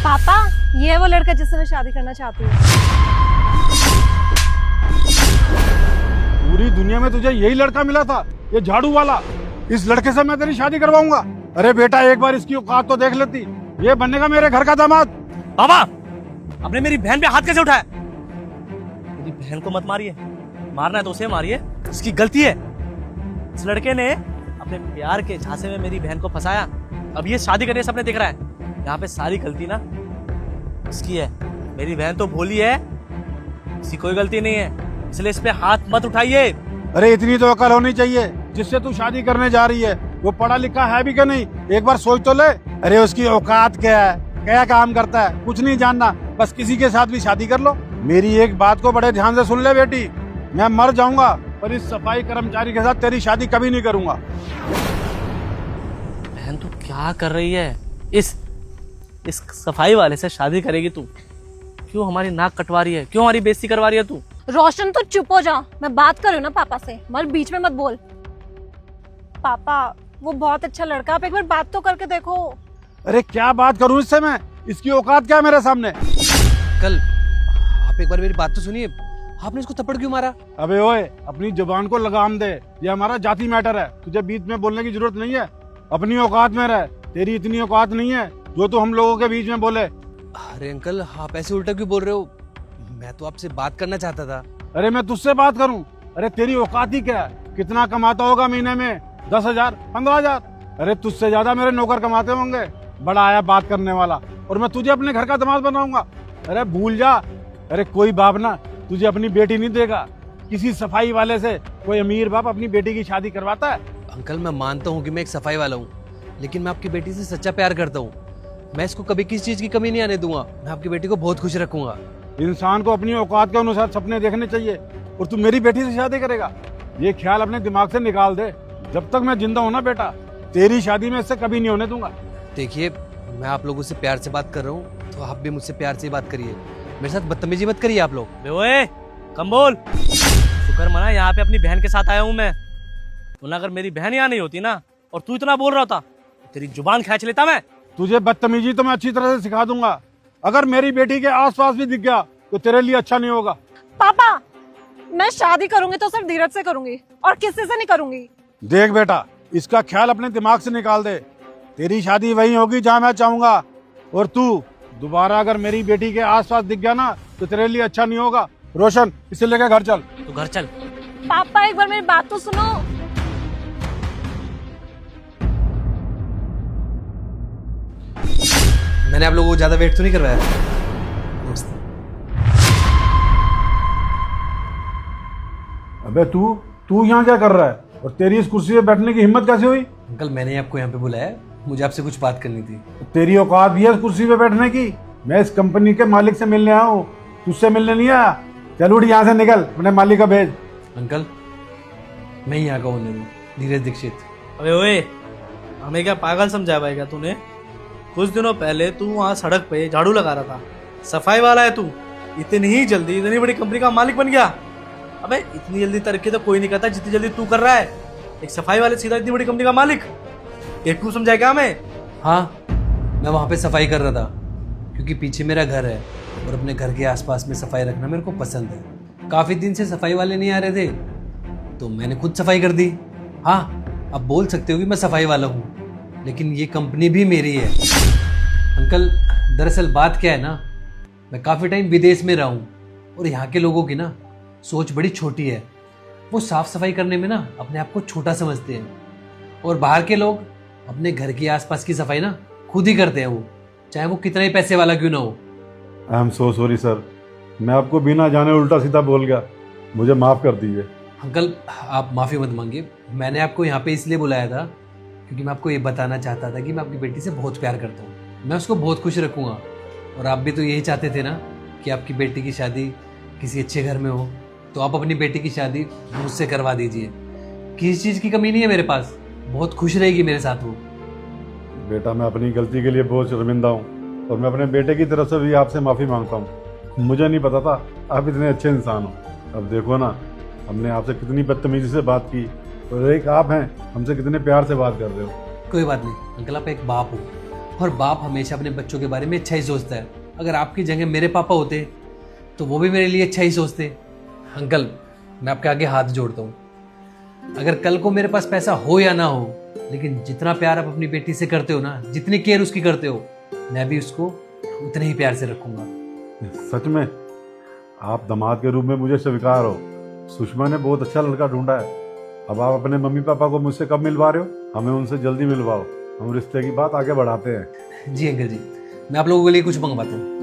पापा, ये है वो लड़का जिससे मैं शादी करना चाहती हूँ। पूरी दुनिया में तुझे यही लड़का मिला था, ये झाड़ू वाला। इस लड़के से मैं तेरी शादी करवाऊंगा। अरे बेटा, एक बार इसकी औकात तो देख लेती, ये बनेगा मेरे घर का दामाद। बाबा, आपने मेरी बहन पे हाथ कैसे उठाया? मेरी बहन को मत मारिए, मारना है तो उसे मारिए, इसकी गलती है। इस लड़के ने अपने प्यार के झांसे में मेरी बहन को फंसाया, अब ये शादी करने सपने देख रहा है। यहाँ पे सारी गलती ना इसकी है। मेरी बहन तो भोली है, इसकी कोई गलती नहीं है, इसलिए इस पे हाथ मत उठाइए। अरे इतनी तो अकल होनी चाहिए, जिससे तू शादी करने जा रही है वो पढ़ा लिखा है भी क्या नहीं, एक बार सोच तो ले। अरे उसकी औकात क्या है, क्या काम करता है, कुछ नहीं जानना, बस किसी के साथ भी शादी कर लो। मेरी एक बात को बड़े ध्यान से सुन ले बेटी, मैं मर जाऊंगा पर इस सफाई कर्मचारी के साथ तेरी शादी कभी नहीं करूंगा। बहन तू क्या कर रही है? इस सफाई वाले से शादी करेगी तू? क्यों हमारी नाक कटवा रही है, क्यों हमारी बेइज्जती करवा रही है तू? रोशन तो चुप हो जा, मैं बात कर रही हूँ ना पापा से, मगर बीच में मत बोल। पापा, वो बहुत अच्छा लड़का, आप एक बार बात तो करके देखो। अरे क्या बात करूं इससे मैं, इसकी औकात क्या है मेरे सामने? कल आप एक बार मेरी बात तो सुनिए, आपने इसको थप्पड़ क्यों मारा? अबे ओए, अपनी जुबान को लगाम दे, ये हमारा जाति मैटर है, तुझे बीच में बोलने की जरूरत नहीं है। अपनी औकात में रह, तेरी इतनी औकात नहीं है जो तू हम लोगों के बीच में बोले। अरे अंकल, आप ऐसे उल्टा क्यों बोल रहे हो? मैं तो आपसे बात करना चाहता था। अरे मैं तुझसे बात करूं? अरे तेरी औकात ही क्या है? कितना कमाता होगा महीने में? 10,000, 15,000? अरे तुझसे ज्यादा मेरे नौकर कमाते होंगे। बड़ा आया बात करने वाला, और मैं तुझे अपने घर का दामाद बनाऊंगा। अरे भूल जा। अरे कोई बाप ना तुझे अपनी बेटी नहीं देगा, किसी सफाई वाले से कोई अमीर बाप अपनी बेटी की शादी करवाता है? अंकल, मैं मानता हूँ कि मैं एक सफाई वाला हूँ, लेकिन मैं आपकी बेटी से सच्चा प्यार करता हूँ। मैं इसको कभी किसी चीज की कमी नहीं आने दूंगा। मैं आपकी बेटी को बहुत खुश रखूंगा। इंसान को अपनी औकात के अनुसार सपने देखने चाहिए, और तू मेरी बेटी से शादी करेगा, ये ख्याल अपने दिमाग से निकाल दे। जब तक मैं जिंदा हूं ना बेटा, तेरी शादी में इससे कभी नहीं होने दूंगा। देखिए, मैं आप लोगों से प्यार से बात कर रहा हूँ, तो आप भी मुझसे प्यार से बात करिए। मेरे साथ बदतमीजी मत करिए आप लोग। बे ओए, कम बोल। शुक्र मना यहाँ पे अपनी बहन के साथ आया हूँ मैं, वरना अगर मेरी बहन यहाँ नहीं होती ना और तू इतना बोल रहा होता, तेरी जुबान खींच लेता मैं। तुझे बदतमीजी तो मैं अच्छी तरह से सिखा दूंगा, अगर मेरी बेटी के आसपास भी दिख गया तो तेरे लिए अच्छा नहीं होगा। पापा, मैं शादी करूंगी तो सिर्फ धीरज से करूंगी और किसी से नहीं करूंगी। देख बेटा, इसका ख्याल अपने दिमाग से निकाल दे, तेरी शादी वहीं होगी जहाँ मैं चाहूंगा, और तू दोबारा अगर मेरी बेटी के आसपास दिख गया ना तो तेरे लिए अच्छा नहीं होगा। रोशन, इसे लेकर घर चल। तू घर चल। पापा, एक बार मेरी बात तो सुनो। मैंने आप लोगों को ज्यादा वेट तो नहीं करवाया? अबे तू यहाँ क्या कर रहा है, और तेरी इस कुर्सी पे बैठने की हिम्मत कैसे हुई? अंकल, मैंने आपको यहाँ पे बुलाया, मुझे आपसे कुछ बात करनी थी। तेरी औकात भी है इस कुर्सी पे बैठने की? मैं इस कंपनी के मालिक से मिलने आया हूँ, तुझसे मिलने नहीं आया। चल उठ यहाँ से, निकल, अपने मालिक का भेज। अंकल, मैं यहाँ का ओनर हूँ, धीरज दीक्षित। अबे ओए, हमें क्या पागल समझा भाई क्या तूने? कुछ दिनों पहले तू वहाँ सड़क पे झाड़ू लगा रहा था, सफाई वाला है तू, इतनी ही जल्दी इतनी बड़ी कंपनी का मालिक बन गया? अबे इतनी जल्दी तरक्की तो कोई नहीं करता जितनी जल्दी तू कर रहा है। एक सफाई वाले सीधा इतनी बड़ी कंपनी का मालिक, बेवकूफ समझा क्या हमें? हाँ, मैं वहाँ पे सफाई कर रहा था क्योंकि पीछे मेरा घर है और अपने घर के आसपास में सफाई रखना मेरे को पसंद है। काफ़ी दिन से सफाई वाले नहीं आ रहे थे तो मैंने खुद सफाई कर दी। हाँ, आप बोल सकते हो कि मैं सफाई वाला हूँ, लेकिन ये कंपनी भी मेरी है। अंकल, दरअसल बात क्या है ना, मैं काफ़ी टाइम विदेश में रहा हूँ और यहाँ के लोगों की ना सोच बड़ी छोटी है। वो साफ़ सफाई करने में ना अपने आप को छोटा समझते हैं, और बाहर के लोग अपने घर के आसपास की सफाई ना खुद ही करते हैं, वो चाहे वो कितना ही पैसे वाला क्यों ना हो। I am so sorry sir, मैं आपको बिना जाने उल्टा सीधा बोल गया, मुझे माफ़ कर दीजिए। अंकल, आप माफ़ी मत मांगिए, मैंने आपको यहाँ पे इसलिए बुलाया था क्योंकि मैं आपको ये बताना चाहता था कि मैं आपकी बेटी से बहुत प्यार करता हूँ, मैं उसको बहुत खुश रखूँगा। और आप भी तो यही चाहते थे ना कि आपकी बेटी की शादी किसी अच्छे घर में हो, तो आप अपनी बेटी की शादी मुझसे करवा दीजिए। किसी चीज़ की कमी नहीं है मेरे पास, बहुत खुश रहेगी मेरे साथ वो। बेटा, मैं अपनी गलती के लिए बहुत शर्मिंदा हूँ, और मैं अपने बेटे की तरफ से भी आपसे माफ़ी मांगता हूँ। मुझे नहीं पता था आप इतने अच्छे इंसान हो। अब देखो ना, हमने आपसे कितनी बदतमीजी से बात की, और एक आप हैं हमसे कितने प्यार से बात कर रहे हो। कोई बात नहीं अंकल, आप एक बाप हो, और बाप हमेशा अपने बच्चों के बारे में अच्छा ही सोचता है। अगर आपकी जगह मेरे पापा होते तो वो भी मेरे लिए अच्छा ही सोचते। अंकल, मैं आपके आगे हाथ जोड़ता हूँ, अगर कल को मेरे पास पैसा हो या ना हो, लेकिन जितना प्यार आप अपनी बेटी से करते हो ना, जितनी केयर उसकी करते हो, मैं भी उसको उतने ही प्यार से रखूंगा। सच में आप दामाद के रूप में मुझे स्वीकार हो। सुषमा ने बहुत अच्छा लड़का ढूंढा है। अब आप अपने मम्मी पापा को मुझसे कब मिलवा रहे हो? हमें उनसे जल्दी मिलवाओ, हम रिश्ते की बात आगे बढ़ाते हैं। जी अंकल जी, मैं आप लोगों के लिए कुछ मंगवाता हूँ।